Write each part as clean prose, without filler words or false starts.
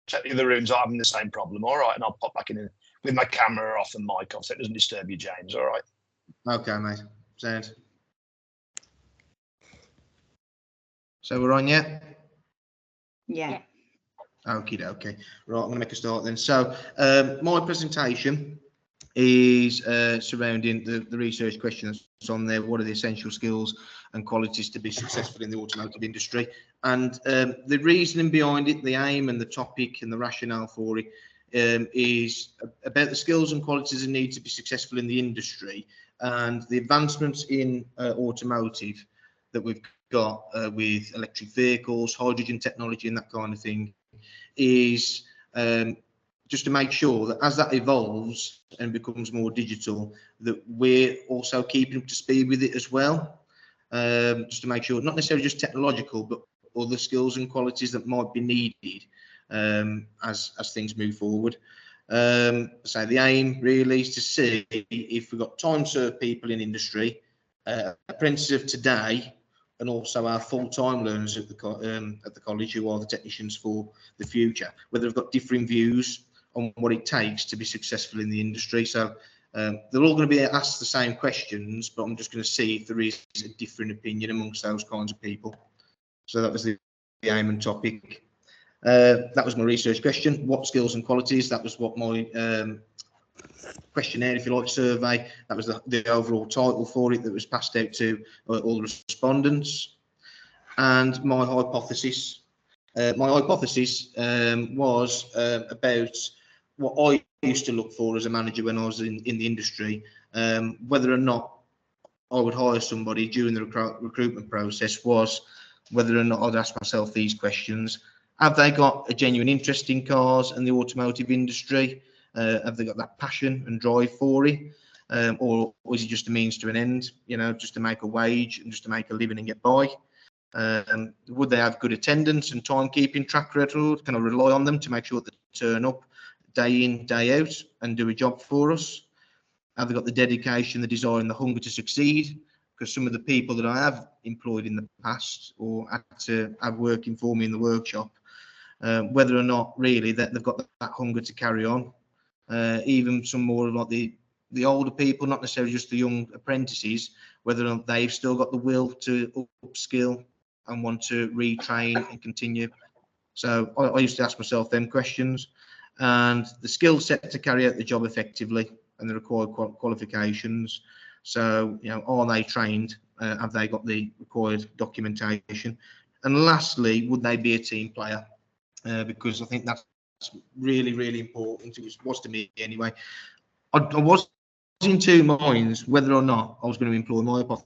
check the other rooms are having the same problem. All right, and I'll pop back in with my camera off and mic off, so it doesn't disturb you, James. All right. Okay, mate. Sound. So we're on, yeah? Yeah. Okay. Right, I'm going to make a start then. So my presentation is surrounding the research questions on there. What are the essential skills and qualities to be successful in the automotive industry? And the reasoning behind it, the aim and the topic and the rationale for it is about the skills and qualities that need to be successful in the industry, and the advancements in automotive that we've got with electric vehicles, hydrogen technology and that kind of thing, is just to make sure that as that evolves and becomes more digital, that we're also keeping up to speed with it as well. Just to make sure, not necessarily just technological, but other skills and qualities that might be needed as things move forward. So the aim really is to see if we've got time-served people in industry, apprentices of today, and also our full-time learners at the college who are the technicians for the future, whether they've got differing views on what it takes to be successful in the industry. So they're all going to be asked the same questions, but I'm just going to see if there is a different opinion amongst those kinds of people. So that was the aim and topic. That was my research question. What skills and qualities? That was what my questionnaire, if you like, survey. That was the overall title for it that was passed out to all the respondents. And my hypothesis. Was about what I used to look for as a manager when I was in the industry, whether or not I would hire somebody during the recruitment process, was whether or not I'd ask myself these questions. Have they got a genuine interest in cars and the automotive industry? Have they got that passion and drive for it? Or is it just a means to an end, just to make a wage and just to make a living and get by? Would they have good attendance and timekeeping track record? Can I rely on them to make sure that they turn up day in, day out and do a job for us? Have they got the dedication, the desire and the hunger to succeed? Because some of the people that I have employed in the past or had to have working for me in the workshop, whether or not really that they've got that hunger to carry on. Even some more like the older people, not necessarily just the young apprentices, whether or not they've still got the will to upskill and want to retrain and continue. So I used to ask myself them questions, and the skill set to carry out the job effectively and the required qualifications. So, are they trained? Have they got the required documentation? And lastly, would they be a team player? Because I think that's really, really important. It was to me anyway. I was in two minds whether or not I was going to employ my hypothesis.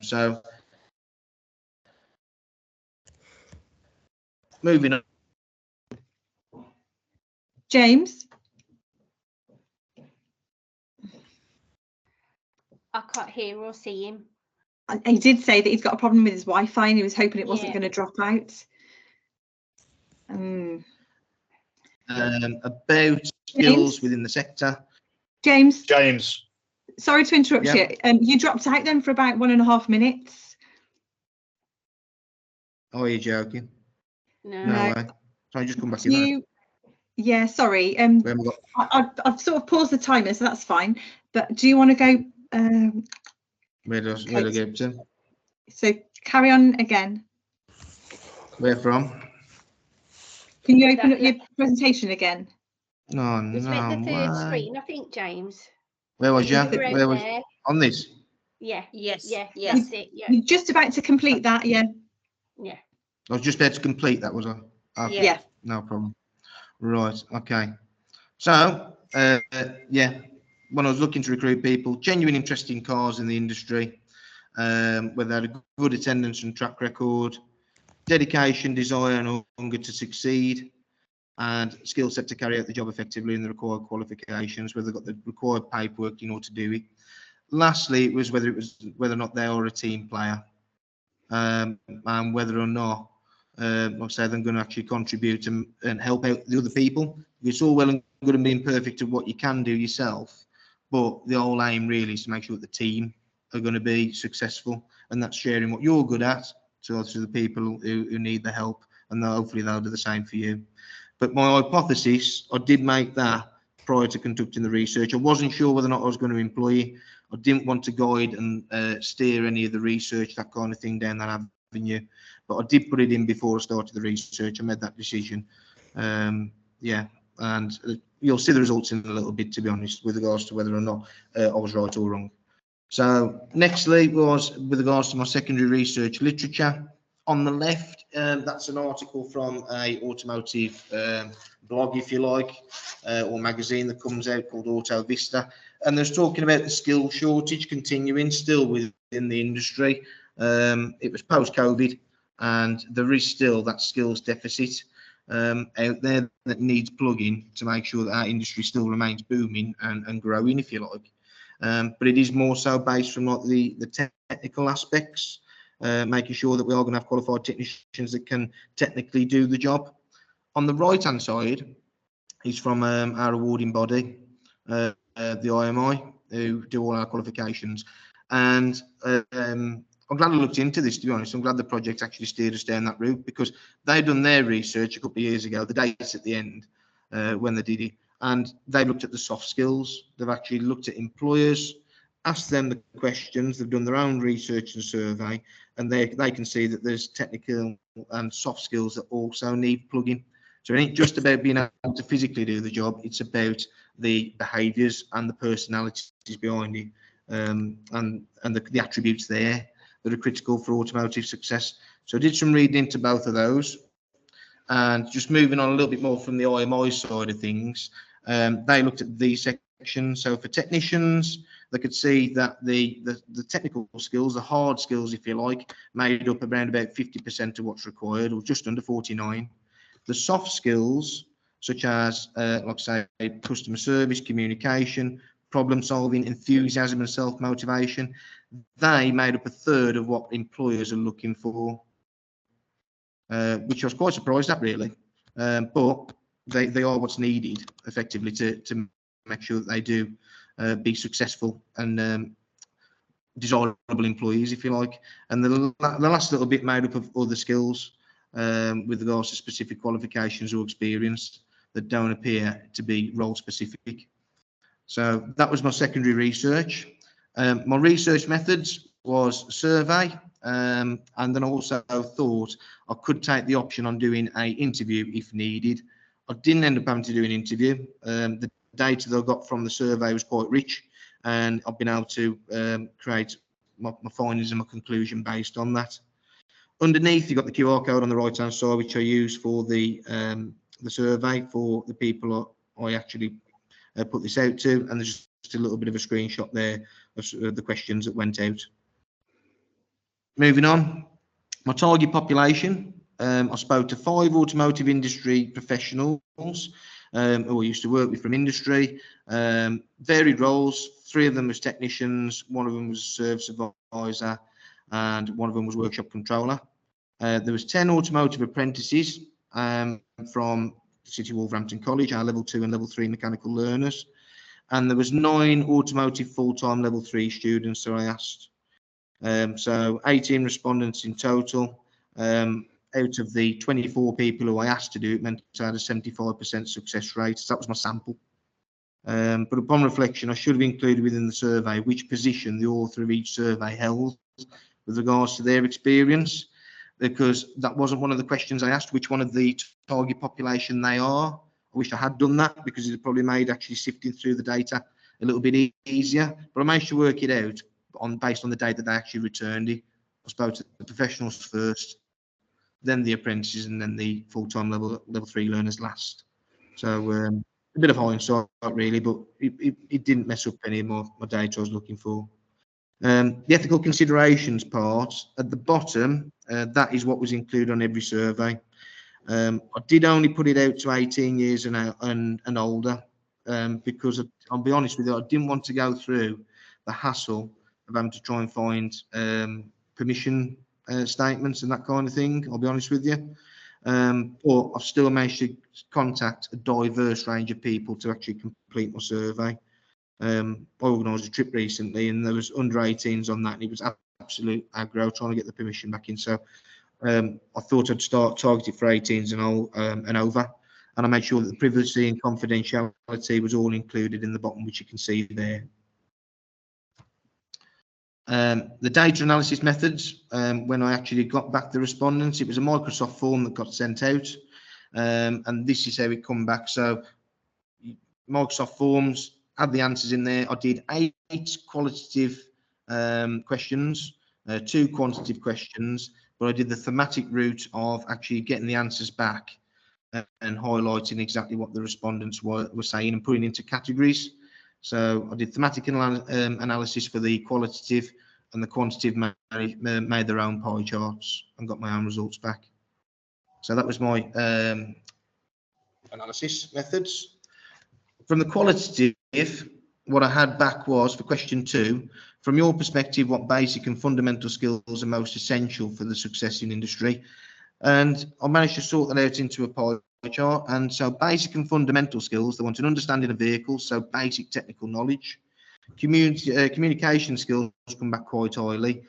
So moving on. James? I can't hear or see him. He did say that he's got a problem with his Wi-Fi and he was hoping it wasn't going to drop out. About skills within the sector. James. Sorry to interrupt you. You dropped out then for about 1.5 minutes. Oh, are you joking? No way. So I just come back in. Yeah, sorry. I've sort of paused the timer, so that's fine. But do you want to go? Where do I go to? So carry on again. Where from? Can you open up your presentation again? No, It's about the third screen, I think, James. Where was you? Where was on this? Yeah. Yes. Yeah. That's it. Yeah. You're just about to complete that, yeah. Yeah. I was just about to complete that, was I? Okay. Yeah. No problem. Right. Okay. So, yeah, when I was looking to recruit people, genuine interest in cars in the industry, whether they had a good attendance and track record, dedication, desire and hunger to succeed, and skill set to carry out the job effectively and the required qualifications, whether they've got the required paperwork in order to do it. Lastly, it was whether or not they are a team player. and whether or not, like I say, they're going to actually contribute and help out the other people. It's all well and good and being perfect at what you can do yourself, but the whole aim really is to make sure that the team are going to be successful, and that's sharing what you're good at to the people who need the help, and hopefully they'll do the same for you. But my hypothesis, I did make that prior to conducting the research. I wasn't sure whether or not I was going to employ you. I didn't want to guide and steer any of the research, that kind of thing, down that avenue. But I did put it in before I started the research. I made that decision. Yeah, and you'll see the results in a little bit, to be honest, with regards to whether or not I was right or wrong. So nextly was with regards to my secondary research literature. On the left, that's an article from a automotive blog, if you like, or magazine that comes out called Auto Vista, and there's talking about the skill shortage continuing still within the industry. It was post-COVID, and there is still that skills deficit out there that needs plugging to make sure that our industry still remains booming and growing, if you like. But it is more so based from like the technical aspects, making sure that we are going to have qualified technicians that can technically do the job. On the right hand side is from our awarding body, the IMI, who do all our qualifications. And I'm glad I looked into this, to be honest. I'm glad the project actually steered us down that route, because they'd done their research a couple of years ago, the dates at the end when they did it, and they looked at the soft skills. They've actually looked at employers, asked them the questions. They've done their own research and survey, and they can see that there's technical and soft skills that also need plugging. So it ain't just about being able to physically do the job. It's about the behaviours and the personalities behind it, and the attributes there that are critical for automotive success. So I did some reading into both of those. And just moving on a little bit more from the IMI side of things, they looked at these sections. So for technicians, they could see that the technical skills, the hard skills, if you like, made up around about 50% of what's required, or just under 49. The soft skills, such as, like I say, customer service, communication, problem solving, enthusiasm and self-motivation, they made up a third of what employers are looking for. Which I was quite surprised at, really, but they are what's needed effectively to make sure that they do be successful and desirable employees, if you like. And the last little bit made up of other skills with regards to specific qualifications or experience that don't appear to be role specific. So that was my secondary research. My research methods was survey, and then I also thought I could take the option on doing an interview if needed. I didn't end up having to do an interview. The data that I got from the survey was quite rich, and I've been able to create my findings and my conclusion based on that. Underneath, you've got the QR code on the right hand side, which I use for the survey for the people I actually put this out to, and there's just a little bit of a screenshot there of the questions that went out. Moving on, my target population, I spoke to 5 automotive industry professionals who I used to work with from industry, varied roles. 3 of them was technicians, 1 of them was service advisor, and 1 of them was workshop controller. There was 10 automotive apprentices from City Wolverhampton College, our level 2 and level 3 mechanical learners, and there was 9 automotive full-time level 3 students. So I asked, so 18 respondents in total. Out of the 24 people who I asked to do it, meant I had a 75% success rate. So that was my sample. But upon reflection, I should have included within the survey which position the author of each survey held with regards to their experience, because that wasn't one of the questions I asked, which one of the target population they are. I wish I had done that, because it probably made actually sifting through the data a little bit easier. But I managed to work it out based on the data they actually returned it. I spoke to the professionals first, then the apprentices, and then the full-time level 3 learners last. So a bit of hindsight, really, but it didn't mess up any of my data I was looking for. The ethical considerations part at the bottom, that is what was included on every survey. I did only put it out to 18 years and older, because I'll be honest with you, I didn't want to go through the hassle of having to try and find permission statements and that kind of thing, I'll be honest with you. But I've still managed to contact a diverse range of people to actually complete my survey. I organised a trip recently and there was under 18s on that, and it was absolute aggro trying to get the permission back in. So I thought I'd start targeting for 18s and over, and I made sure that the privacy and confidentiality was all included in the bottom, which you can see there. The data analysis methods, when I actually got back the respondents, it was a Microsoft form that got sent out, and this is how it come back. So Microsoft forms had the answers in there. I did 8 qualitative questions, 2 quantitative questions, but I did the thematic route of actually getting the answers back and highlighting exactly what the respondents were saying and putting into categories. So I did thematic analysis for the qualitative, and the quantitative made their own pie charts and got my own results back. So that was my analysis methods. From the qualitative, what I had back was, for question 2, from your perspective, what basic and fundamental skills are most essential for the success in industry? And I managed to sort that out into a pie chart. And so basic and fundamental skills, they want an understanding of vehicles, so basic technical knowledge. Communication skills come back quite highly.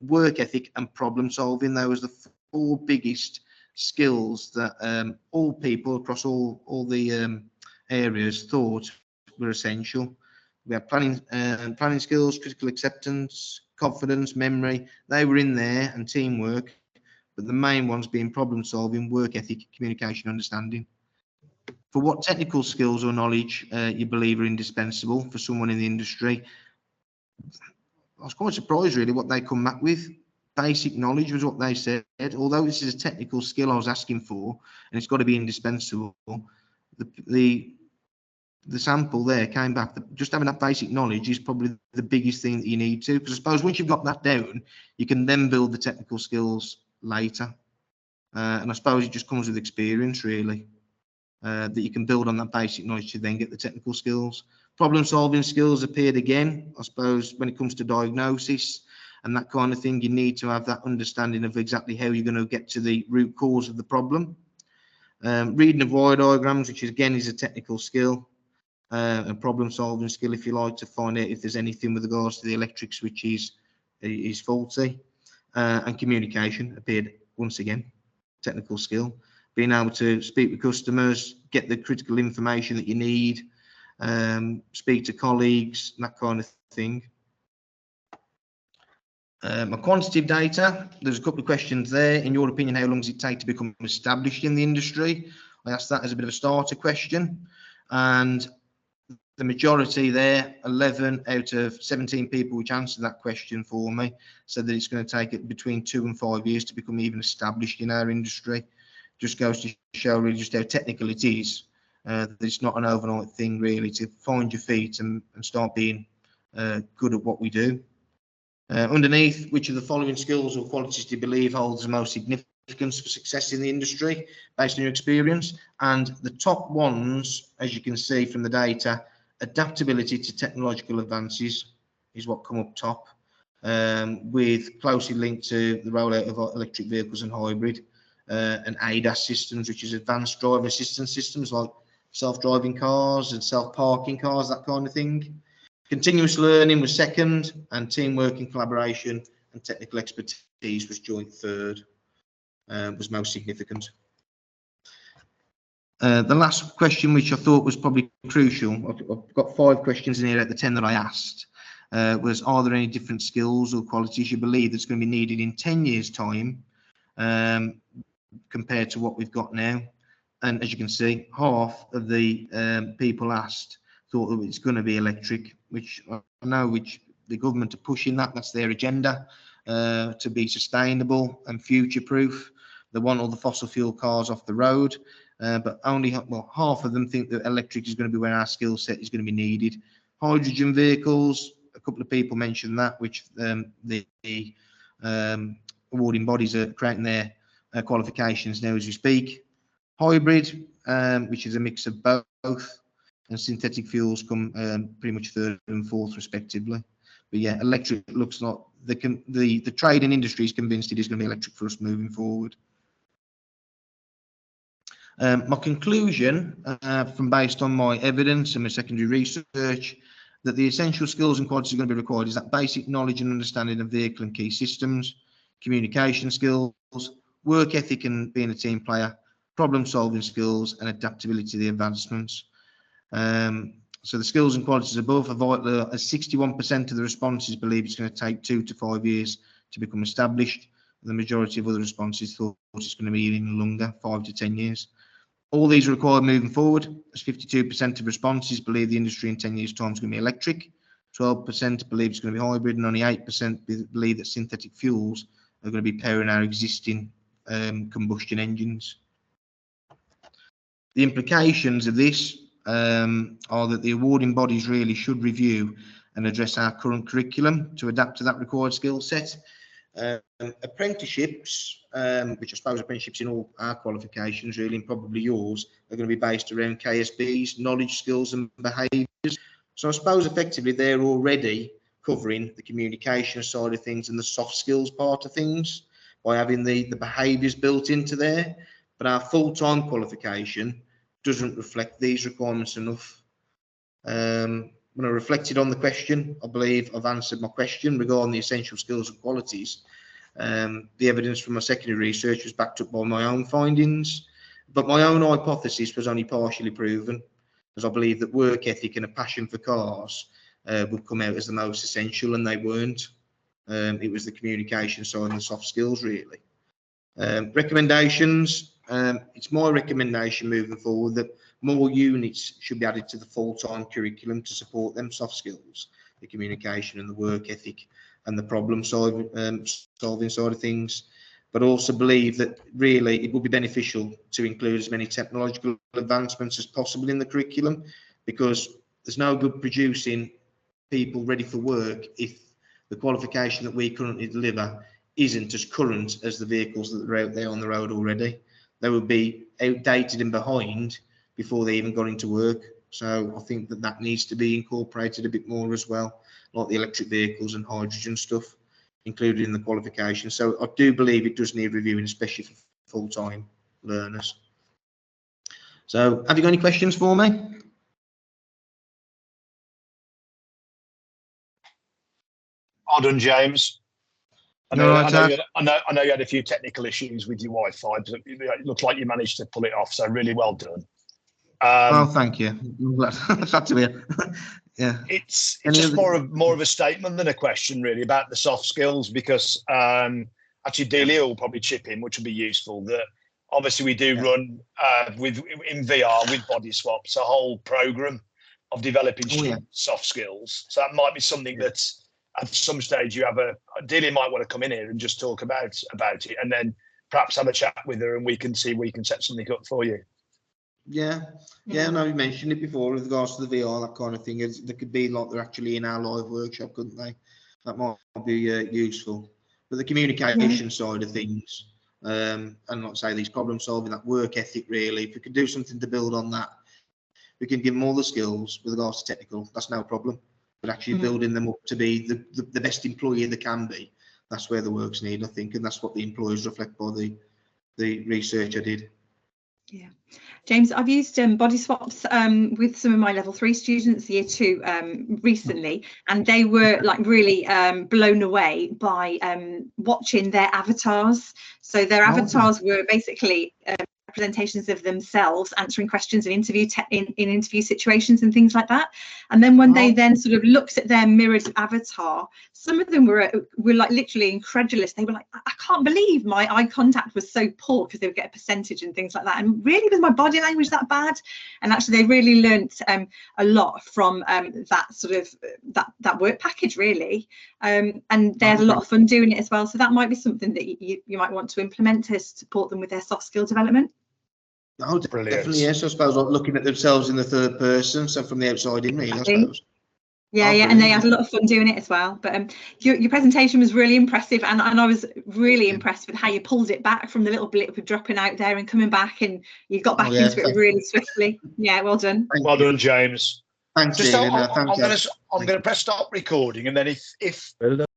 Work ethic and problem solving, those are the 4 biggest skills that all people across all the areas thought were essential. We have planning skills, critical acceptance, confidence, memory. They were in there, and teamwork, but the main ones being problem solving, work ethic, communication, understanding. For what technical skills or knowledge you believe are indispensable for someone in the industry, I was quite surprised really what they come back with. Basic knowledge was what they said. Although this is a technical skill I was asking for, and it's got to be indispensable, the sample there came back that just having that basic knowledge is probably the biggest thing that you need to, because I suppose once you've got that down, you can then build the technical skills later. And I suppose it just comes with experience really, that you can build on that basic knowledge to then get the technical skills. Problem solving skills appeared again. I suppose when it comes to diagnosis and that kind of thing, you need to have that understanding of exactly how you're going to get to the root cause of the problem. Reading of wire diagrams, which again is a technical skill, and problem solving skill, if you like, to find out if there's anything with regards to the electric switch is faulty. And communication appeared once again, technical skill, being able to speak with customers, get the critical information that you need, speak to colleagues, that kind of thing. My quantitative data, there's a couple of questions there. In your opinion, how long does it take to become established in the industry? I asked that as a bit of a starter question, and the majority there, 11 out of 17 people which answered that question for me, said that it's going to take it between 2 and 5 years to become even established in our industry. Just goes to show really just how technical it is. That it's not an overnight thing really to find your feet and start being good at what we do. Underneath, which of the following skills or qualities do you believe holds the most significance for success in the industry based on your experience? And the top ones, as you can see from the data, adaptability to technological advances is what come up top, with closely linked to the rollout of electric vehicles and hybrid, and ADAS systems, which is advanced driver assistance systems like self-driving cars and self-parking cars, that kind of thing. Continuous learning was second, and teamwork and collaboration and technical expertise was joint third, was most significant. The last question, which I thought was probably crucial, I've got 5 questions in here at the 10 that I asked, was, are there any different skills or qualities you believe that's going to be needed in 10 years' time compared to what we've got now? And as you can see, half of the people asked thought that it's going to be electric, which I know which the government are pushing that's their agenda, to be sustainable and future-proof. They want all the fossil fuel cars off the road, but only half of them think that electric is going to be where our skill set is going to be needed. Hydrogen vehicles, a couple of people mentioned that, which the awarding bodies are creating their qualifications now as we speak. Hybrid, which is a mix of both, and synthetic fuels come pretty much third and fourth respectively. But yeah, electric looks like the trade and industry is convinced it is going to be electric for us moving forward. My conclusion, from based on my evidence and my secondary research, that the essential skills and qualities are going to be required is that basic knowledge and understanding of vehicle and key systems, communication skills, work ethic and being a team player, problem solving skills, and adaptability to the advancements. So the skills and qualities above are vital, as 61% of the responses believe it's going to take 2 to 5 years to become established. The majority of other responses thought it's going to be even longer, 5 to 10 years. All these are required moving forward, as 52% of responses believe the industry in 10 years' time is going to be electric, 12% believe it's going to be hybrid, and only 8% believe that synthetic fuels are going to be powering our existing combustion engines. The implications of this are that the awarding bodies really should review and address our current curriculum to adapt to that required skill set. Apprenticeships, which I suppose apprenticeships in all our qualifications really, and probably yours, are going to be based around KSBs, knowledge, skills and behaviours. So I suppose effectively they're already covering the communication side of things and the soft skills part of things by having the behaviours built into there. But our full-time qualification doesn't reflect these requirements enough. When I reflected on the question, I believe I've answered my question regarding the essential skills and qualities. The evidence from my secondary research was backed up by my own findings, but my own hypothesis was only partially proven, as I believe that work ethic and a passion for cars would come out as the most essential, and they weren't. It was the communication side and the soft skills, really. Recommendations. It's my recommendation moving forward that more units should be added to the full-time curriculum to support them soft skills, the communication and the work ethic and the problem solving side of things, but also believe that really it would be beneficial to include as many technological advancements as possible in the curriculum, because there's no good producing people ready for work if the qualification that we currently deliver isn't as current as the vehicles that are out there on the road already. They would be outdated and behind before they even got into work. So I think that that needs to be incorporated a bit more as well, like the electric vehicles and hydrogen stuff included in the qualification. So I do believe it does need reviewing, especially for full-time learners. So have you got any questions for me? Well done, James. I know you had a few technical issues with your Wi-Fi, but it looked like you managed to pull it off. So really well done. Oh, thank you. I'm glad to hear. Yeah. It's just more of a statement than a question, really, about the soft skills, because actually Delia will probably chip in, which will be useful. That obviously we do run in VR with body swaps a whole program of developing soft skills. So that might be something that's at some stage you have Delia might want to come in here and just talk about it, and then perhaps have a chat with her and we can see we can set something up for you. Yeah, no, you mentioned it before with regards to the VR, that kind of thing. They could be like they're actually in our live workshop, couldn't they? That might be useful. But the communication side of things, and like say these problem solving, that work ethic, really, if we could do something to build on that, we can give them all the skills with regards to technical. That's no problem. But actually building them up to be the best employee they can be, that's where the work's needed, I think, and that's what the employers reflect by the research I did. Yeah, James, I've used body swaps with some of my level 3 students, year 2, recently, and they were like really blown away by watching their avatars. So their avatars were basically representations of themselves answering questions in interview situations and things like that. And then when they then sort of looked at their mirrored avatar, some of them were like literally incredulous. They were like, I can't believe my eye contact was so poor, because they would get a percentage and things like that. And really, was my body language that bad? And actually, they really learnt a lot from that sort of that work package, really. And they had a lot of fun doing it as well. So that might be something that you might want to implement to support them with their soft skill development. Oh, definitely, yes. I suppose like looking at themselves in the third person, so from the outside in, really, I suppose. Yeah, and they had a lot of fun doing it as well. But your presentation was really impressive, and I was really impressed with how you pulled it back from the little blip of dropping out there and coming back, and you got back into it really swiftly. Yeah, well done. Well done, James. Thanks, Just David. I'm Thanks, going to press stop recording, and then if Well done.